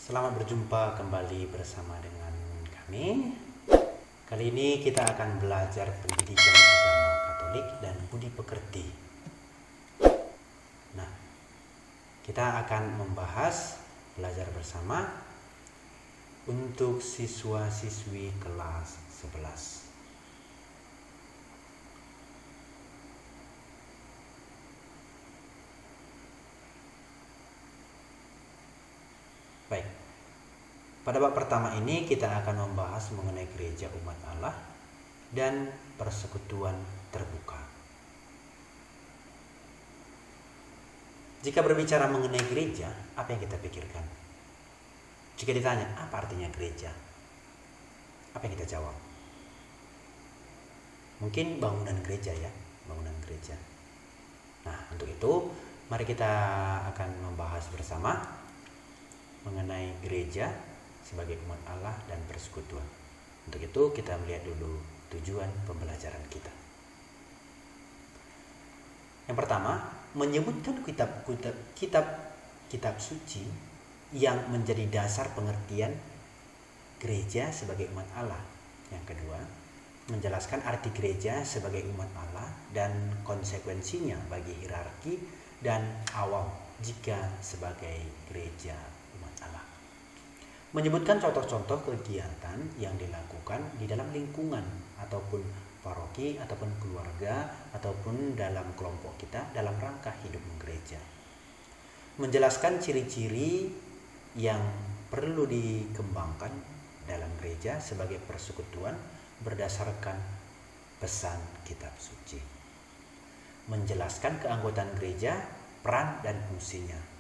Selamat berjumpa kembali bersama dengan kami. Kali ini kita akan belajar pendidikan agama Katolik dan budi pekerti. Nah, kita akan membahas belajar bersama untuk siswa-siswi kelas 11. Baik, pada bab pertama ini kita akan membahas mengenai gereja umat Allah dan persekutuan terbuka. Jika berbicara mengenai gereja, apa yang kita pikirkan? Jika ditanya, apa artinya gereja? Apa yang kita jawab? Mungkin bangunan gereja ya, bangunan gereja. Nah, untuk itu, mari kita akan membahas bersama mengenai gereja sebagai umat Allah dan persekutuan. Untuk itu kita melihat dulu tujuan pembelajaran kita. Yang pertama, menyebutkan kitab suci yang menjadi dasar pengertian gereja sebagai umat Allah. Yang kedua, menjelaskan arti gereja sebagai umat Allah dan konsekuensinya bagi hierarki dan awam jika sebagai gereja umat Allah. Menyebutkan contoh-contoh kegiatan yang dilakukan di dalam lingkungan ataupun paroki ataupun keluarga ataupun dalam kelompok kita dalam rangka hidup gereja. Menjelaskan ciri-ciri yang perlu dikembangkan dalam gereja sebagai persekutuan berdasarkan pesan kitab suci. Menjelaskan keanggotaan gereja, peran dan fungsinya.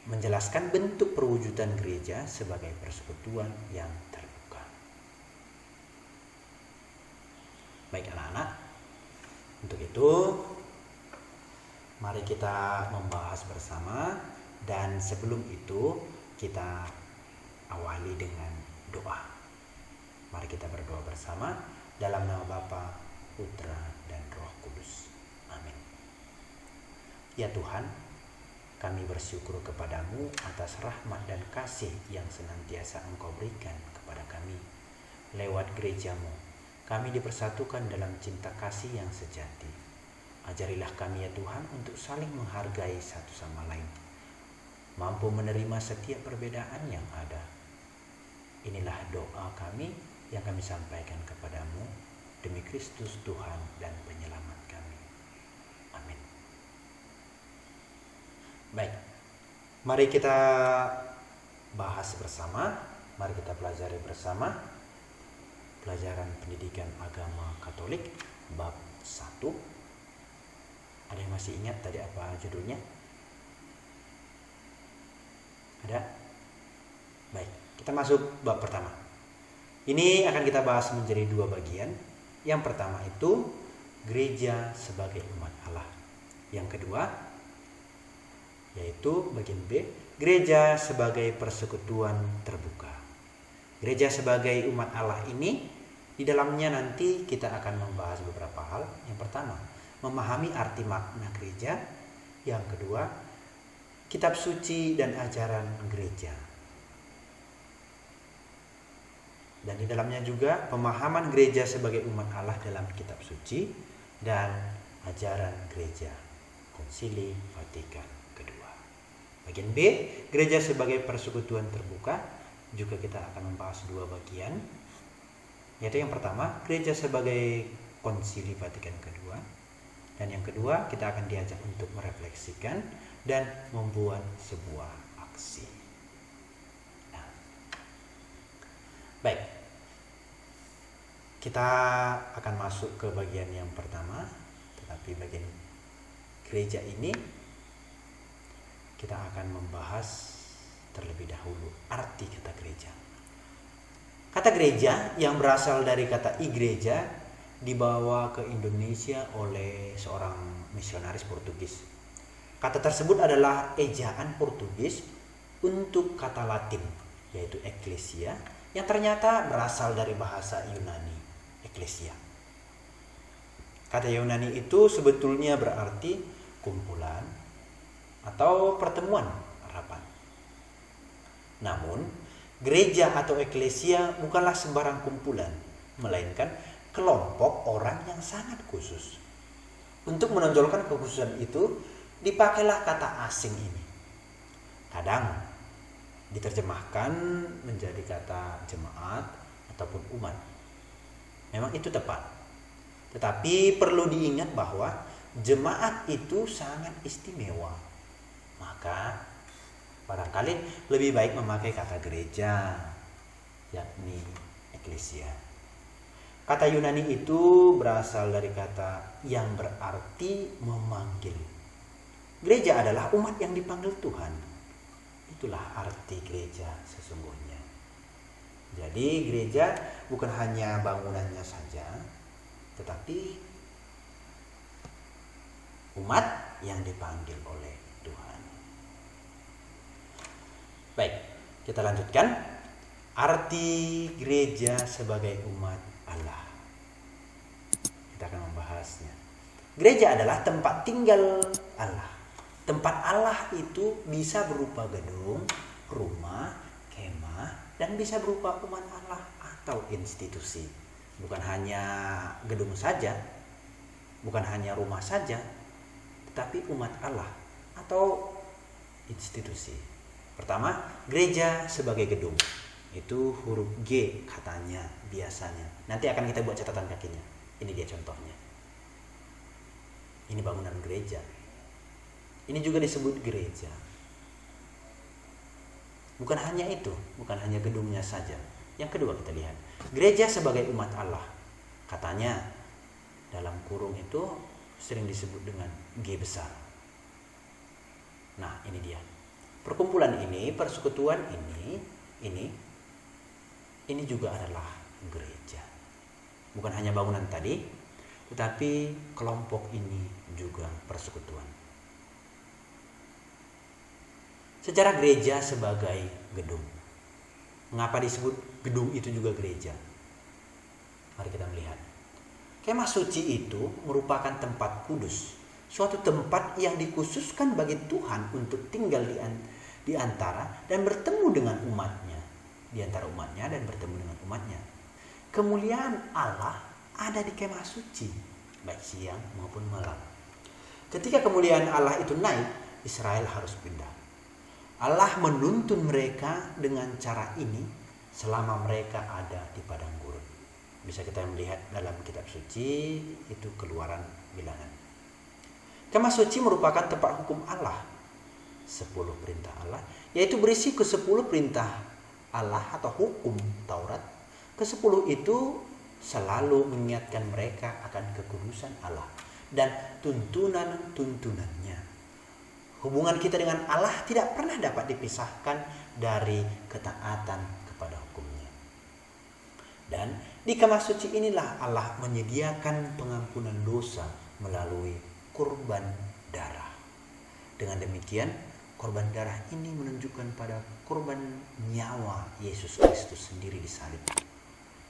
Menjelaskan bentuk perwujudan gereja sebagai persekutuan yang terbuka. Baik anak-anak, untuk itu mari kita membahas bersama, dan sebelum itu kita awali dengan doa. Mari kita berdoa bersama dalam nama Bapa, Putra dan Roh Kudus. Amin. Ya Tuhan, kami bersyukur kepadamu atas rahmat dan kasih yang senantiasa Engkau berikan kepada kami. Lewat gerejamu, kami dipersatukan dalam cinta kasih yang sejati. Ajarilah kami ya Tuhan untuk saling menghargai satu sama lain, mampu menerima setiap perbedaan yang ada. Inilah doa kami yang kami sampaikan kepadamu demi Kristus Tuhan dan penyelamat kami. Amin. Baik, mari kita bahas bersama, mari kita pelajari bersama pelajaran pendidikan agama Katolik bab 1. Ada yang masih ingat tadi apa judulnya? Ada? Baik, kita masuk bab pertama. Ini akan kita bahas menjadi dua bagian. Yang pertama itu gereja sebagai umat Allah. Yang kedua yaitu bagian B, gereja sebagai persekutuan terbuka. Gereja sebagai umat Allah ini di dalamnya nanti kita akan membahas beberapa hal. Yang pertama, memahami arti makna gereja. Yang kedua, kitab suci dan ajaran gereja. Dan di dalamnya juga pemahaman gereja sebagai umat Allah dalam kitab suci dan ajaran gereja. Konsili Vatikan kedua. Bagian B, gereja sebagai persekutuan terbuka. Juga kita akan membahas dua bagian. Yaitu yang pertama, gereja sebagai Konsili Vatikan kedua. Dan yang kedua, kita akan diajak untuk merefleksikan dan membuat sebuah aksi. Nah, baik, kita akan masuk ke bagian yang pertama. Tetapi bagian gereja ini kita akan membahas terlebih dahulu arti kata gereja. Kata gereja yang berasal dari kata igreja dibawa ke Indonesia oleh seorang misionaris Portugis. Kata tersebut adalah ejaan Portugis untuk kata Latin, yaitu ecclesia, yang ternyata berasal dari bahasa Yunani, ecclesia. Kata Yunani itu sebetulnya berarti kumpulan atau pertemuan rapat. Namun, gereja atau eklesia bukanlah sembarang kumpulan, melainkan kelompok orang yang sangat khusus. Untuk menonjolkan kekhususan itu, dipakailah kata asing ini. Kadang diterjemahkan menjadi kata jemaat ataupun umat. Memang itu tepat. Tetapi perlu diingat bahwa jemaat itu sangat istimewa. Maka barangkali lebih baik memakai kata gereja, yakni eklesia. Kata Yunani itu berasal dari kata yang berarti memanggil. Gereja adalah umat yang dipanggil Tuhan. Itulah arti gereja sesungguhnya. Jadi gereja bukan hanya bangunannya saja, tetapi umat yang dipanggil oleh Tuhan. Baik, kita lanjutkan. Arti gereja sebagai umat Allah. Kita akan membahasnya. Gereja adalah tempat tinggal Allah. Tempat Allah itu bisa berupa gedung, rumah, kemah, dan bisa berupa umat Allah atau institusi. Bukan hanya gedung saja, bukan hanya rumah saja, tetapi umat Allah atau institusi. Pertama, gereja sebagai gedung. Itu huruf G katanya biasanya. Nanti akan kita buat catatan kakinya. Ini dia contohnya. Ini bangunan gereja. Ini juga disebut gereja. Bukan hanya itu, bukan hanya gedungnya saja. Yang kedua kita lihat, gereja sebagai umat Allah. Katanya dalam kurung itu sering disebut dengan G besar. Nah, ini dia. Perkumpulan ini, persekutuan ini juga adalah gereja. Bukan hanya bangunan tadi, tetapi kelompok ini juga persekutuan. Secara gereja sebagai gedung. Mengapa disebut gedung itu juga gereja? Mari kita melihat. Kemah suci itu merupakan tempat kudus. Suatu tempat yang dikhususkan bagi Tuhan untuk tinggal di antara dan bertemu dengan umatnya. Di antara umatnya dan bertemu dengan umatnya. Kemuliaan Allah ada di kemah suci, baik siang maupun malam. Ketika kemuliaan Allah itu naik, Israel harus pindah. Allah menuntun mereka dengan cara ini selama mereka ada di padang gurun. Bisa kita melihat dalam kitab suci, itu Keluaran Bilangan. Kemah suci merupakan tempat hukum Allah. 10 perintah Allah, yaitu berisi ke-10 perintah Allah atau hukum Taurat. Ke-10 itu selalu mengingatkan mereka akan kekudusan Allah dan tuntunan-tuntunannya. Hubungan kita dengan Allah tidak pernah dapat dipisahkan dari ketaatan kepada hukumnya. Dan di kemah suci inilah Allah menyediakan pengampunan dosa melalui kurban darah. Dengan demikian, kurban darah ini menunjukkan pada kurban nyawa Yesus Kristus sendiri disalib.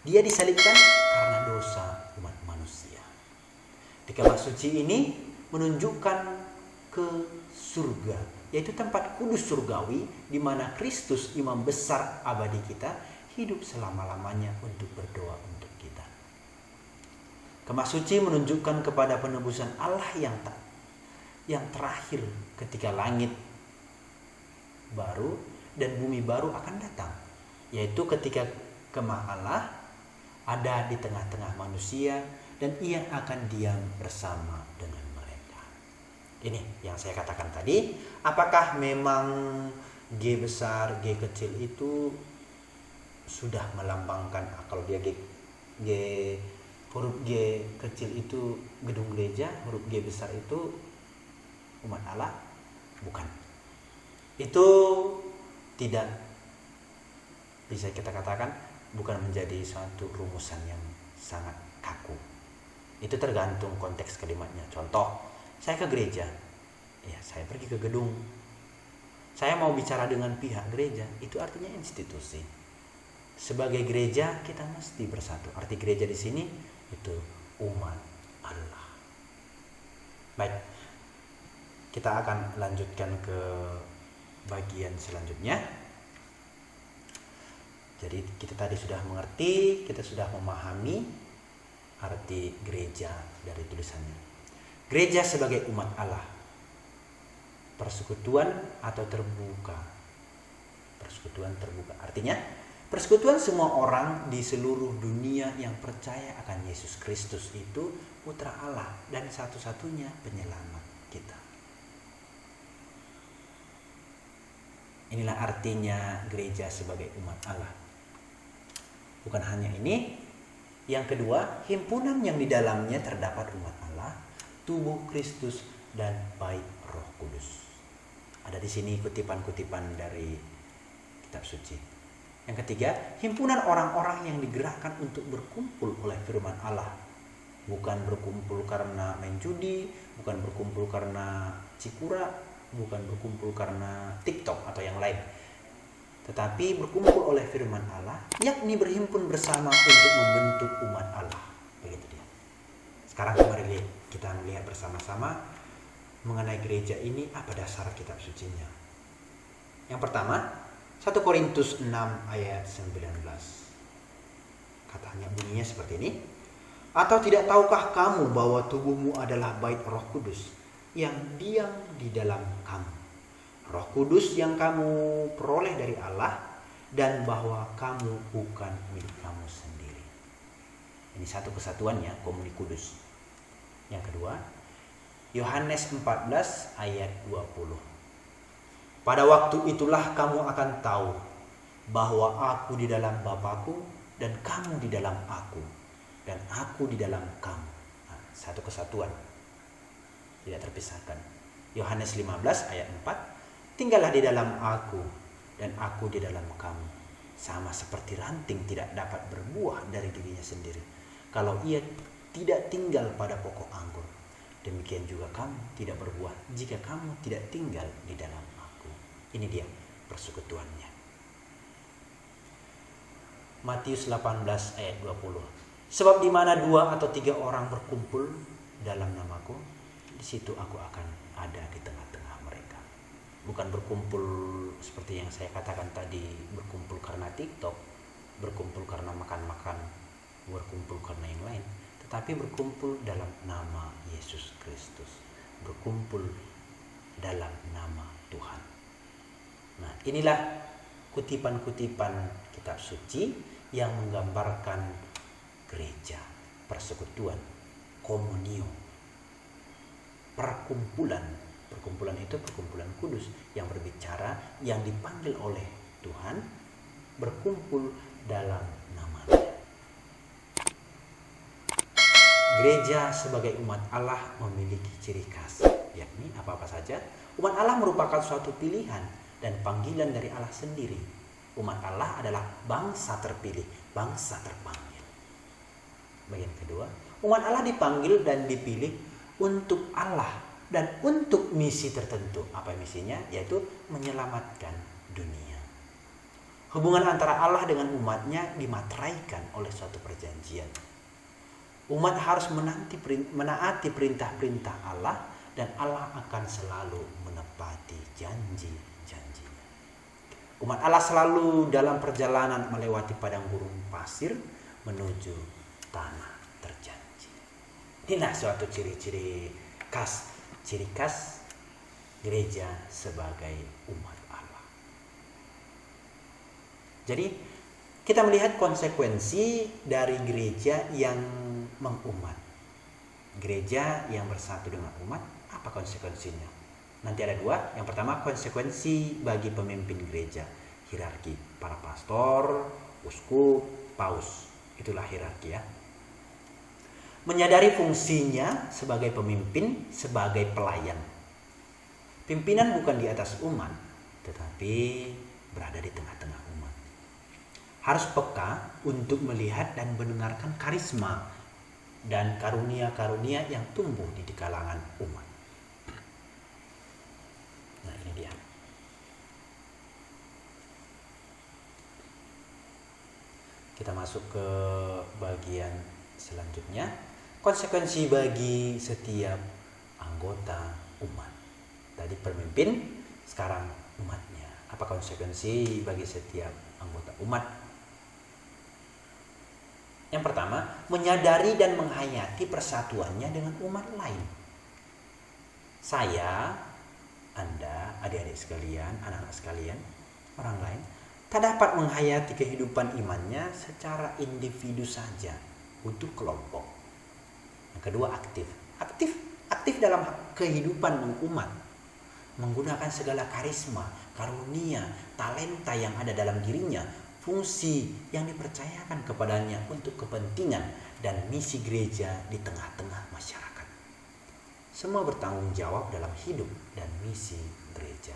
Dia disalibkan karena dosa umat manusia. Di kemah suci ini menunjukkan ke surga, yaitu tempat kudus surgawi di mana Kristus imam besar abadi kita hidup selama-lamanya untuk berdoa untuk kita. Kemah suci menunjukkan kepada penebusan Allah yang terakhir ketika langit baru dan bumi baru akan datang, yaitu ketika kemah Allah ada di tengah-tengah manusia dan ia akan diam bersama dengan mereka. Ini yang saya katakan tadi. Apakah memang G besar, G kecil itu sudah melambangkan, kalau dia huruf G kecil itu gedung gereja, huruf G besar itu umat Allah? Bukan. Itu tidak bisa kita katakan, bukan menjadi suatu rumusan yang sangat kaku. Itu tergantung konteks kalimatnya. Contoh, saya ke gereja, ya saya pergi ke gedung. Saya mau bicara dengan pihak gereja, itu artinya institusi. Sebagai gereja kita mesti bersatu. Arti gereja di sini itu umat Allah. Baik, kita akan lanjutkan ke bagian selanjutnya. Jadi kita tadi sudah mengerti, kita sudah memahami arti gereja dari tulisannya. Gereja sebagai umat Allah, persekutuan atau terbuka. Persekutuan terbuka artinya persekutuan semua orang di seluruh dunia yang percaya akan Yesus Kristus itu putra Allah dan satu-satunya penyelamat kita. Inilah artinya gereja sebagai umat Allah. Bukan hanya ini, yang kedua, himpunan yang di dalamnya terdapat umat Allah, tubuh Kristus dan baik Roh Kudus. Ada di sini kutipan-kutipan dari kitab suci. Yang ketiga, himpunan orang-orang yang digerakkan untuk berkumpul oleh firman Allah. Bukan berkumpul karena main judi, bukan berkumpul karena cikura, bukan berkumpul karena TikTok atau yang lain. Tetapi berkumpul oleh firman Allah, yakni berhimpun bersama untuk membentuk umat Allah. Begitu dia. Sekarang mari kita melihat bersama-sama mengenai gereja ini apa dasar kitab sucinya. Yang pertama, 1 Korintus 6 ayat 19. Katanya bunyinya seperti ini. Atau tidak tahukah kamu bahwa tubuhmu adalah bait Roh Kudus yang diam di dalam kamu? Roh Kudus yang kamu peroleh dari Allah dan bahwa kamu bukan milik kamu sendiri. Ini satu kesatuannya, komuni kudus. Yang kedua, Yohanes 14 ayat 20. Pada waktu itulah kamu akan tahu bahwa aku di dalam Bapa-Ku dan kamu di dalam aku dan aku di dalam kamu. Nah, satu kesatuan, tidak terpisahkan. Yohanes 15 ayat 4. Tinggallah di dalam aku dan aku di dalam kamu. Sama seperti ranting tidak dapat berbuah dari dirinya sendiri kalau ia tidak tinggal pada pokok anggur. Demikian juga kamu tidak berbuah jika kamu tidak tinggal di dalam aku. Ini dia persekutuannya. Matius 18 ayat 20. Sebab di mana 2 atau 3 orang berkumpul dalam namaku, di situ aku akan ada di tengah-tengah mereka. Bukan berkumpul seperti yang saya katakan tadi, berkumpul karena TikTok, berkumpul karena makan-makan, berkumpul karena yang lain, tetapi berkumpul dalam nama Yesus Kristus, berkumpul dalam nama Tuhan. Nah, inilah kutipan-kutipan kitab suci yang menggambarkan gereja, persekutuan, komunio, perkumpulan. Perkumpulan itu perkumpulan kudus yang berbicara, yang dipanggil oleh Tuhan, berkumpul dalam nama-Nya. Gereja sebagai umat Allah memiliki ciri khas, yakni apa-apa saja. Umat Allah merupakan suatu pilihan dan panggilan dari Allah sendiri. Umat Allah adalah bangsa terpilih, bangsa terpanggil. Bagian kedua, umat Allah dipanggil dan dipilih untuk Allah dan untuk misi tertentu. Apa misinya? Yaitu menyelamatkan dunia. Hubungan antara Allah dengan umatnya dimateraikan oleh suatu perjanjian. Umat harus menaati perintah-perintah Allah dan Allah akan selalu menepati janji-janjinya. Umat Allah selalu dalam perjalanan melewati padang gurun pasir menuju tanah terjanji. Inilah suatu ciri khas gereja sebagai umat Allah. Jadi kita melihat konsekuensi dari gereja yang mengumat. Gereja yang bersatu dengan umat, apa konsekuensinya? Nanti ada 2. Yang pertama, konsekuensi bagi pemimpin gereja. Hierarki para pastor, uskup, paus. Itulah hierarki ya. Menyadari fungsinya sebagai pemimpin, sebagai pelayan. Pimpinan bukan di atas umat, tetapi berada di tengah-tengah umat. Harus peka untuk melihat dan mendengarkan karisma dan karunia-karunia yang tumbuh di kalangan umat. Nah, ini dia. Kita masuk ke bagian selanjutnya. Konsekuensi bagi setiap anggota umat. Tadi pemimpin, sekarang umatnya. Apa konsekuensi bagi setiap anggota umat? Yang pertama, menyadari dan menghayati persatuannya dengan umat lain. Saya, Anda, adik-adik sekalian, anak-anak sekalian, orang lain, tak dapat menghayati kehidupan imannya secara individu saja, butuh kelompok. Yang kedua, aktif dalam kehidupan umat, menggunakan segala karisma, karunia, talenta yang ada dalam dirinya, fungsi yang dipercayakan kepadanya untuk kepentingan dan misi gereja di tengah-tengah masyarakat. Semua bertanggung jawab dalam hidup dan misi gereja.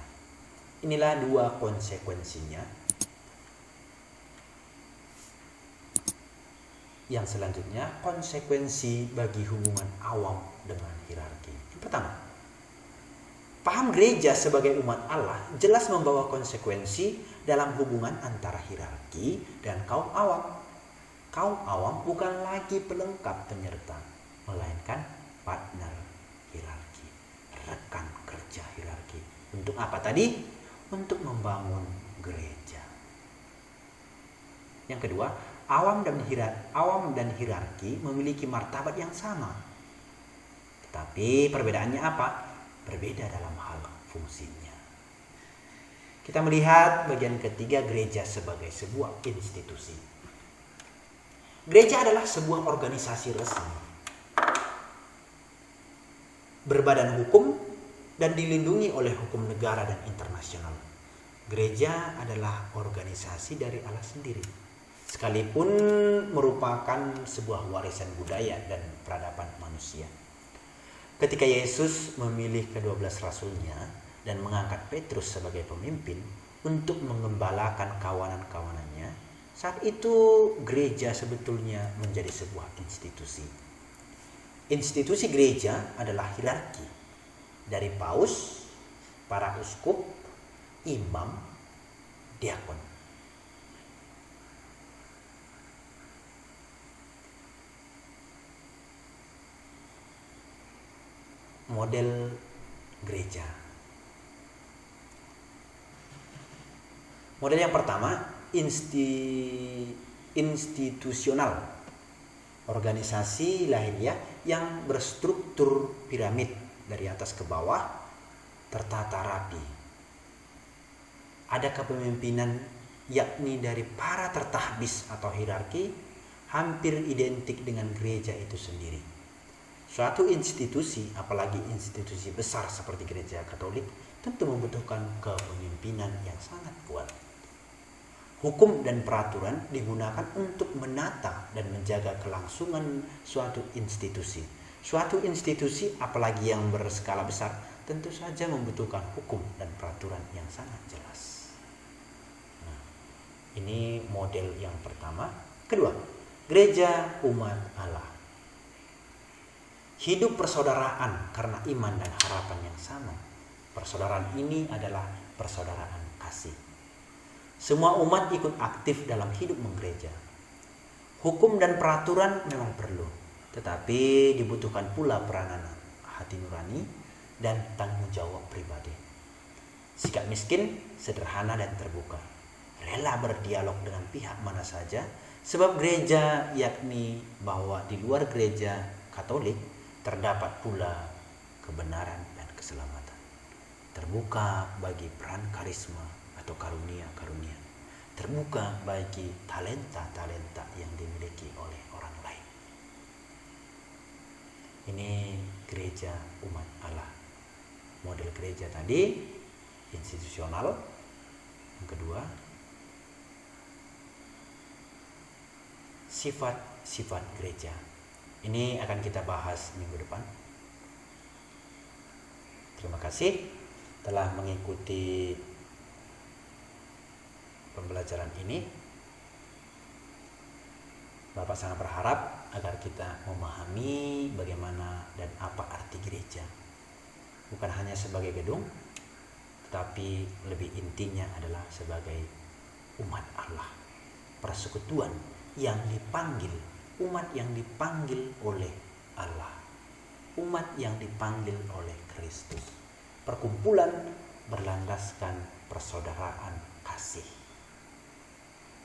Inilah dua konsekuensinya. Yang selanjutnya, konsekuensi bagi hubungan awam dengan hierarki. Yang pertama, paham gereja sebagai umat Allah jelas membawa konsekuensi dalam hubungan antara hierarki dan kaum awam. Kaum awam bukan lagi pelengkap penyerta, melainkan partner hierarki, rekan kerja hierarki. Untuk apa tadi? Untuk membangun gereja. Yang kedua, awam dan hierarki memiliki martabat yang sama. Tetapi perbedaannya apa? Berbeda dalam hal fungsinya. Kita melihat bagian ketiga, gereja sebagai sebuah institusi. Gereja adalah sebuah organisasi resmi, berbadan hukum dan dilindungi oleh hukum negara dan internasional. Gereja adalah organisasi dari Allah sendiri, sekalipun merupakan sebuah warisan budaya dan peradaban manusia. Ketika Yesus memilih ke-12 rasulnya dan mengangkat Petrus sebagai pemimpin untuk mengembalakan kawanan-kawanannya, saat itu gereja sebetulnya menjadi sebuah institusi. Institusi gereja adalah hierarki dari paus, para uskup, imam, diakon. Model gereja. Model yang pertama, institusional, organisasi lahiriah yang berstruktur piramid dari atas ke bawah, tertata rapi. Ada kepemimpinan yakni dari para tertahbis atau hierarki, hampir identik dengan gereja itu sendiri. Suatu institusi, apalagi institusi besar seperti gereja Katolik, tentu membutuhkan kepemimpinan yang sangat kuat. Hukum dan peraturan digunakan untuk menata dan menjaga kelangsungan suatu institusi. Suatu institusi, apalagi yang berskala besar, tentu saja membutuhkan hukum dan peraturan yang sangat jelas. Nah, ini model yang pertama. Kedua, gereja umat Allah. Hidup persaudaraan karena iman dan harapan yang sama. Persaudaraan ini adalah persaudaraan kasih. Semua umat ikut aktif dalam hidup menggereja. Hukum dan peraturan memang perlu, tetapi dibutuhkan pula peranan hati nurani dan tanggung jawab pribadi. Sikap miskin, sederhana dan terbuka. Rela berdialog dengan pihak mana saja, sebab gereja yakni bahwa di luar gereja Katolik terdapat pula kebenaran dan keselamatan. Terbuka bagi peran karisma atau karunia-karunia. Terbuka bagi talenta-talenta yang dimiliki oleh orang lain. Ini gereja umat Allah. Model gereja tadi institusional. Yang kedua, sifat-sifat gereja. Ini akan kita bahas minggu depan. Terima kasih telah mengikuti pembelajaran ini. Bapak sangat berharap agar kita memahami bagaimana dan apa arti gereja. Bukan hanya sebagai gedung, tetapi lebih intinya adalah sebagai umat Allah. Persekutuan yang dipanggil, umat yang dipanggil oleh Allah, umat yang dipanggil oleh Kristus. Perkumpulan berlandaskan persaudaraan kasih.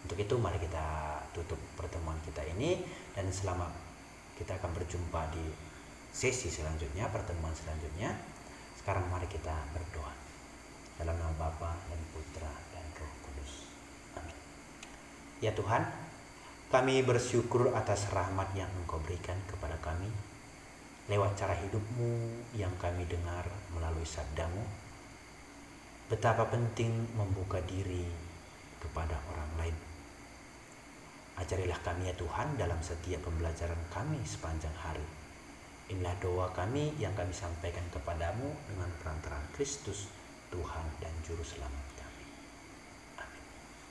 Untuk itu mari kita tutup pertemuan kita ini, dan selama kita akan berjumpa di sesi selanjutnya, pertemuan selanjutnya. Sekarang mari kita berdoa. Dalam nama Bapa dan Putra dan Roh Kudus. Amin. Ya Tuhan, kami bersyukur atas rahmat yang Engkau berikan kepada kami lewat cara hidup-Mu yang kami dengar melalui sabda-Mu. Betapa penting membuka diri kepada orang lain. Ajarilah kami ya Tuhan dalam setiap pembelajaran kami sepanjang hari. Inilah doa kami yang kami sampaikan kepadamu dengan perantaraan Kristus, Tuhan dan Juru Selamat